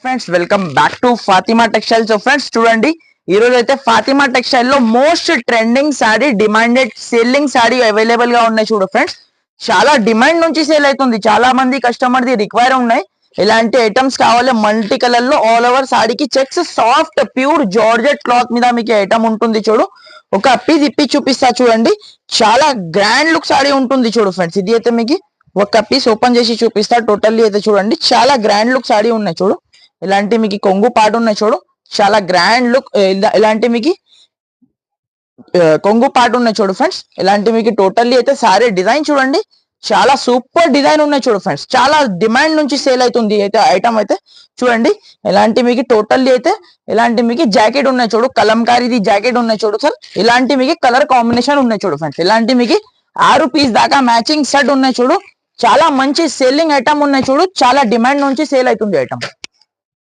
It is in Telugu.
Friends welcome back to Fatima textiles. Friends చూడండి, ఈ రోజు అయితే ఫాతిమా టెక్స్టైల్ లో most trending sorry, demanded selling sorry available గా ఉన్నాయి. చూడు ఫ్రెండ్స్, చాలా డిమాండ్ నుంచి సేల్ అవుతుంది. చాలా మంది కస్టమర్ ది రిక్వైర్ ఉన్నాయి. ఇలాంటి ఐటమ్స్ కావాలి మల్టీ కలర్ లో, ఆల్ ఓవర్ సారీకి checks, soft pure georgette cloth మీద మీకు ఐటమ్ ఉంటుంది. చూడు, ఒక పీస్ ఇప్పి చూపిస్తా చూడండి. చాలా గ్రాండ్ లుక్ సారీ ఉంటుంది. చూడు ఫ్రెండ్స్, ఇది అయితే మీకు ఒక పీస్ ఓపెన్ చేసి చూపిస్తా. టోటల్లీ అయితే చూడండి, చాలా గ్రాండ్ లుక్ సారీ ఉన్నాయి. చూడు, ఇలాంటి మీకు కొంగు పాటు ఉన్నాయి. చూడు, చాలా గ్రాండ్ లుక్. ఇలాంటి మీకు కొంగు పాటు ఉన్నాయి. చూడు ఫ్రెండ్స్, ఇలాంటి మీకు టోటల్లీ అయితే సారీ డిజైన్ చూడండి, చాలా సూపర్ డిజైన్ ఉన్నాయి. చూడు ఫ్రెండ్స్, చాలా డిమాండ్ నుంచి సేల్ అవుతుంది అయితే ఐటమ్ అయితే చూడండి. ఇలాంటి మీకు టోటల్లీ అయితే ఇలాంటి మీకు జాకెట్ ఉన్నాయి. చూడు, కలంకారీది జాకెట్ ఉన్నాయి. చూడు సార్, ఇలాంటి మీకు కలర్ కాంబినేషన్ ఉన్నాయి. చూడు ఫ్రెండ్స్, ఇలాంటి మీకు 6 పీస్ దాకా మ్యాచింగ్ సెట్ ఉన్నాయి. చూడు, చాలా మంచి సేలింగ్ ఐటమ్ ఉన్నాయి. చూడు, చాలా డిమాండ్ నుంచి సేల్ అవుతుంది ఐటమ్.